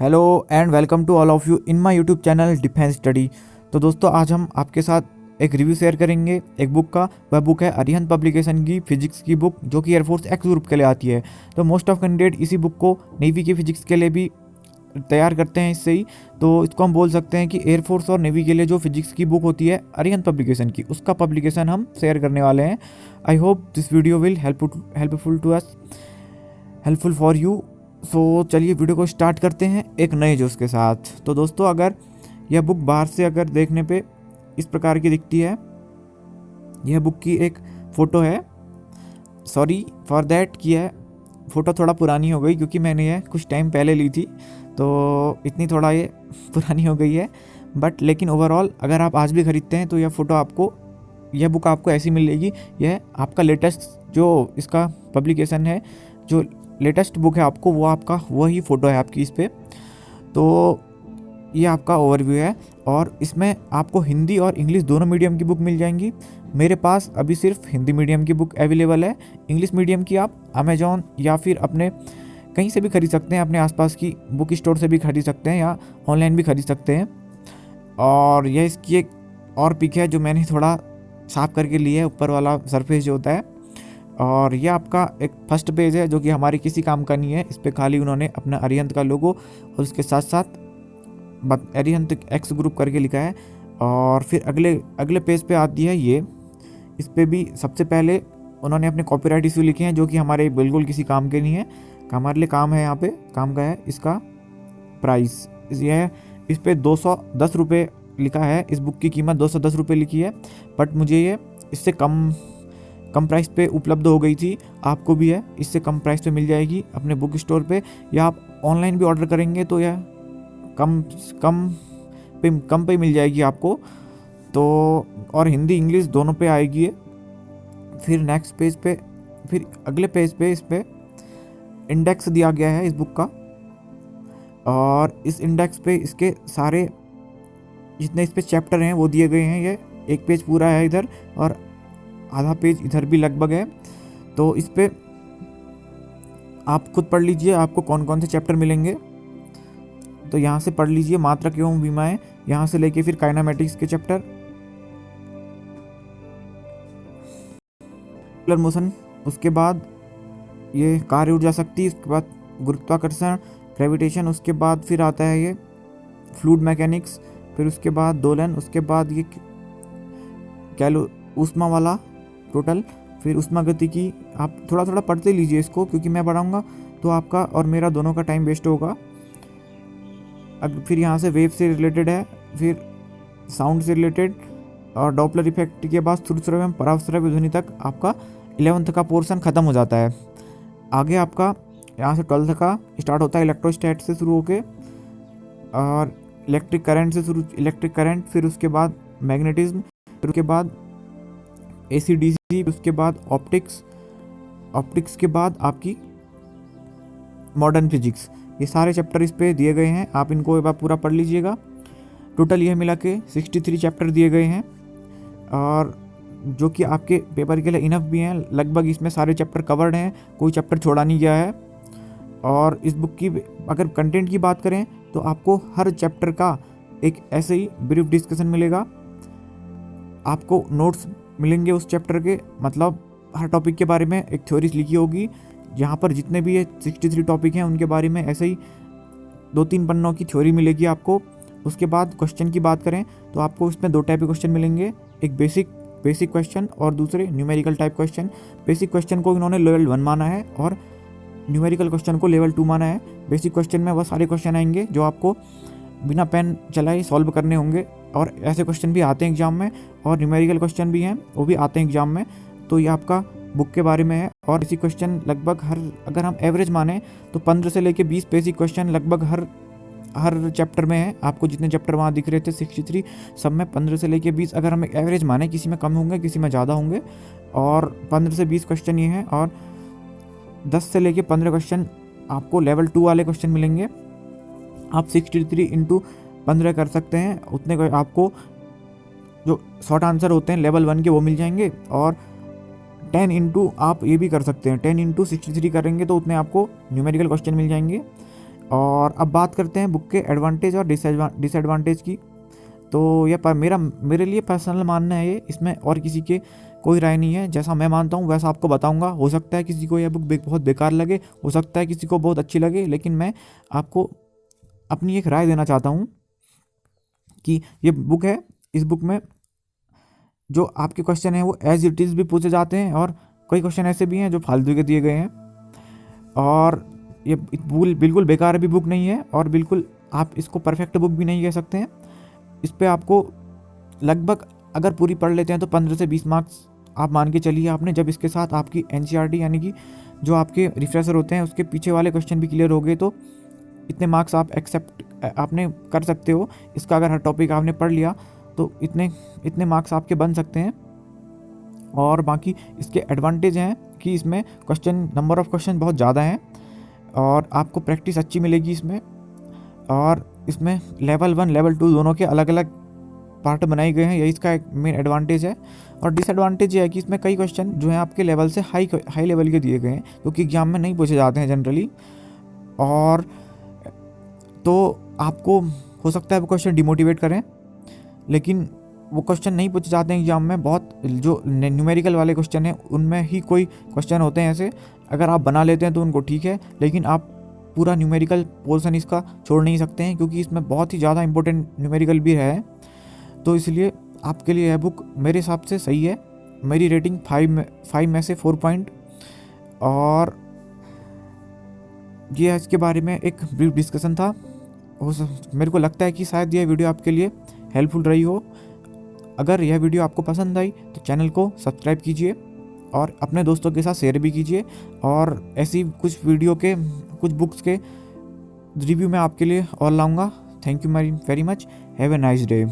Hello and welcome to all of you in my YouTube channel defence study. तो दोस्तों आज हम आपके साथ एक रिव्यू शेयर करेंगे एक बुक का। वह बुक है अरिहंत पब्लिकेशन की फिजिक्स की बुक, जो कि एयरफोर्स एक्स ग्रुप के लिए आती है। तो मोस्ट ऑफ कैंडिडेट इसी बुक को नेवी की फिजिक्स के लिए भी तैयार करते हैं इससे ही। तो इसको हम बोल सकते हैं कि एयरफोर्स और नेवी के लिए जो फिजिक्स की बुक होती है अरिहंत पब्लिकेशन की, उसका पब्लिकेशन हम शेयर करने वाले हैं। I hope this video will helpful to us, helpful for you. So चलिए वीडियो को स्टार्ट करते हैं एक नए जोश के साथ। तो दोस्तों अगर यह बुक बाहर से अगर देखने पे इस प्रकार की दिखती है, यह बुक की एक फ़ोटो है। सॉरी फॉर दैट कि यह फ़ोटो थोड़ा पुरानी हो गई, क्योंकि मैंने यह कुछ टाइम पहले ली थी, तो इतनी थोड़ा ये पुरानी हो गई है। बट लेकिन ओवरऑल अगर आप आज भी ख़रीदते हैं तो यह फ़ोटो आपको, यह बुक आपको ऐसी मिलेगी। यह आपका लेटेस्ट जो इसका पब्लिकेशन है, जो लेटेस्ट बुक है आपको, वो आपका वही फ़ोटो है आपकी इस पर। तो ये आपका ओवरव्यू है और इसमें आपको हिंदी और इंग्लिश दोनों मीडियम की बुक मिल जाएंगी। मेरे पास अभी सिर्फ हिंदी मीडियम की बुक अवेलेबल है। इंग्लिश मीडियम की आप अमेजॉन या फिर अपने कहीं से भी खरीद सकते हैं, अपने आसपास की बुक स्टोर से भी खरीद सकते हैं या ऑनलाइन भी खरीद सकते हैं। और यह इसकी एक और पिक है जो मैंने थोड़ा साफ करके ली है, ऊपर वाला सरफेस जो होता है। और ये आपका एक फर्स्ट पेज है जो कि हमारे किसी काम का नहीं है। इस पर खाली उन्होंने अपना अरिहंत का लोगो और उसके साथ साथ अरिहंत एक्स ग्रुप करके लिखा है। और फिर अगले पेज पे आती है ये, इस पे भी सबसे पहले उन्होंने अपने कॉपीराइट इशू लिखे हैं, जो कि हमारे बिल्कुल किसी काम के नहीं है। हमारे लिए काम है, यहाँ पे काम का है। इसका प्राइस ये है, इस पर 210 रुपये लिखा है। इस बुक की कीमत 210 रुपये लिखी है, बट मुझे ये इससे कम प्राइस पे उपलब्ध हो गई थी। आपको भी है, इससे कम प्राइस पे मिल जाएगी अपने बुक स्टोर पे, या आप ऑनलाइन भी ऑर्डर करेंगे तो यह कम पे मिल जाएगी आपको। तो और हिंदी इंग्लिश दोनों पे आएगी ये। फिर नेक्स्ट पेज पे, फिर अगले पेज पे इस पे इंडेक्स दिया गया है इस बुक का। और इस इंडेक्स पे इसके सारे जितने इस पे चैप्टर हैं वो दिए गए हैं। ये एक पेज पूरा है इधर और आधा पेज इधर भी लगभग है। तो इस पे आप खुद पढ़ लीजिए आपको कौन कौन से चैप्टर मिलेंगे। तो यहाँ से पढ़ लीजिए मात्रक एवं विमाएं, यहाँ से लेके फिर काइनेमेटिक्स के चैप्टर, मोशन, उसके बाद ये कार्य ऊर्जा शक्ति, उसके बाद गुरुत्वाकर्षण ग्रेविटेशन, उसके बाद फिर आता है ये फ्लूइड मैकेनिक्स, फिर उसके बाद दोलन, उसके बाद ये ऊष्मा वाला टोटल, फिर ऊष्मा गति की। आप थोड़ा थोड़ा पढ़ते लीजिए इसको, क्योंकि मैं पढ़ाऊँगा तो आपका और मेरा दोनों का टाइम वेस्ट होगा। फिर यहाँ से वेव से रिलेटेड है, फिर साउंड से रिलेटेड, और डॉपलर इफेक्ट के बाद श्रुतस्राव एवं परावस्राव ध्वनि तक आपका 11th का पोर्शन ख़त्म हो जाता है। आगे आपका यहाँ से 12th का स्टार्ट होता है, इलेक्ट्रोस्टैट से शुरू होके और इलेक्ट्रिक करंट, फिर उसके बाद मैग्नेटिज्म, फिर उसके बाद AC/DC, उसके बाद ऑप्टिक्स के बाद आपकी मॉडर्न फिजिक्स। ये सारे चैप्टर इस पे दिए गए हैं, आप इनको एक बार पूरा पढ़ लीजिएगा। टोटल यह मिला के 63 चैप्टर दिए गए हैं, और जो कि आपके पेपर के लिए इनफ भी हैं। लगभग इसमें सारे चैप्टर कवर्ड हैं, कोई चैप्टर छोड़ा नहीं गया है। और इस बुक की अगर कंटेंट की बात करें तो आपको हर चैप्टर का एक ऐसे ही ब्रीफ डिस्कशन मिलेगा। आपको नोट्स मिलेंगे उस चैप्टर के, मतलब हर टॉपिक के बारे में एक थ्योरीज लिखी होगी। जहाँ पर जितने भी ये 63 टॉपिक हैं उनके बारे में ऐसे ही 2-3 पन्नों की थ्योरी मिलेगी आपको। उसके बाद क्वेश्चन की बात करें तो आपको इसमें 2 टाइप के क्वेश्चन मिलेंगे, एक बेसिक क्वेश्चन और दूसरे numerical type question. Basic question को इन्होंने लेवल 1 माना है और न्यूमेरिकल क्वेश्चन को लेवल 2 माना है। बेसिक क्वेश्चन में वह सारे क्वेश्चन आएंगे जो आपको बिना पेन चलाए सॉल्व करने होंगे, और ऐसे क्वेश्चन भी आते हैं एग्जाम में, और न्यूमेरिकल क्वेश्चन भी हैं वो भी आते हैं एग्जाम में। तो ये आपका बुक के बारे में है। और बेसिक क्वेश्चन लगभग अगर हम एवरेज माने तो 15 से लेके 20 बेसिक क्वेश्चन लगभग हर चैप्टर में है। आपको जितने चैप्टर वहाँ दिख रहे थे 63, सब में 15 से लेके 20 अगर हम एवरेज माने, किसी में कम होंगे किसी में ज़्यादा होंगे, और 15 से 20 क्वेश्चन ये हैं। और 10 से लेके 15 क्वेश्चन आपको लेवल 2 वाले क्वेश्चन मिलेंगे। आप 63 इंटू 15 कर सकते हैं, उतने आपको जो शॉर्ट आंसर होते हैं लेवल 1 के वो मिल जाएंगे। और 10 इंटू आप ये भी कर सकते हैं, 10 इंटू 63 करेंगे तो उतने आपको न्यूमेरिकल क्वेश्चन मिल जाएंगे। और अब बात करते हैं बुक के एडवांटेज और डिसएडवांटेज की। तो यह मेरे लिए पर्सनल मानना है ये, इसमें और किसी के कोई राय नहीं है। जैसा मैं मानता हूँ वैसा आपको बताऊँगा। हो सकता है किसी को यह बुक बहुत बेकार लगे, हो सकता है किसी को बहुत अच्छी लगे, लेकिन मैं आपको अपनी एक राय देना चाहता हूँ कि ये बुक है, इस बुक में जो आपके क्वेश्चन हैं वो एज इट इज़ भी पूछे जाते हैं, और कई क्वेश्चन ऐसे भी हैं जो फालतू के दिए गए हैं। और ये बिल्कुल बेकार भी बुक नहीं है, और बिल्कुल आप इसको परफेक्ट बुक भी नहीं कह सकते हैं। इस पर आपको लगभग अगर पूरी पढ़ लेते हैं तो 15 से 20 मार्क्स आप मान के चलिए आपने। जब इसके साथ आपकी NCERT यानी कि जो आपके रिफ्रेशर होते हैं उसके पीछे वाले क्वेश्चन भी क्लियर हो गए, तो इतने मार्क्स आप एक्सेप्ट आपने कर सकते हो। इसका अगर हर टॉपिक आपने पढ़ लिया तो इतने मार्क्स आपके बन सकते हैं। और बाकी इसके एडवांटेज हैं कि इसमें नंबर ऑफ़ क्वेश्चन बहुत ज़्यादा हैं, और आपको प्रैक्टिस अच्छी मिलेगी इसमें। और इसमें लेवल 1 लेवल 2 दोनों के अलग अलग पार्ट बनाए गए हैं, यही इसका एक मेन एडवांटेज है। और डिसएडवांटेज ये है कि इसमें कई क्वेश्चन जो हैं आपके लेवल से हाई लेवल के दिए गए हैं, क्योंकि एग्जाम में नहीं पूछे जाते हैं जनरली। और तो आपको हो सकता है वो क्वेश्चन डिमोटिवेट करें, लेकिन वो क्वेश्चन नहीं पूछे जाते हैं एग्जाम में। बहुत जो न्यूमेरिकल वाले क्वेश्चन हैं उनमें ही कोई क्वेश्चन होते हैं ऐसे, अगर आप बना लेते हैं तो उनको ठीक है, लेकिन आप पूरा न्यूमेरिकल पोर्शन इसका छोड़ नहीं सकते हैं, क्योंकि इसमें बहुत ही ज़्यादा इंपॉर्टेंट न्यूमेरिकल भी है। तो इसलिए आपके लिए यह बुक मेरे हिसाब से सही है। मेरी रेटिंग 5 में से 4 पॉइंट। और ये इसके बारे में एक ब्रीफ डिस्कशन था। मेरे को लगता है कि शायद यह वीडियो आपके लिए हेल्पफुल रही हो। अगर यह वीडियो आपको पसंद आई तो चैनल को सब्सक्राइब कीजिए और अपने दोस्तों के साथ शेयर भी कीजिए। और ऐसी कुछ बुक्स के रिव्यू मैं आपके लिए और लाऊंगा। Thank you very much. Have a nice day.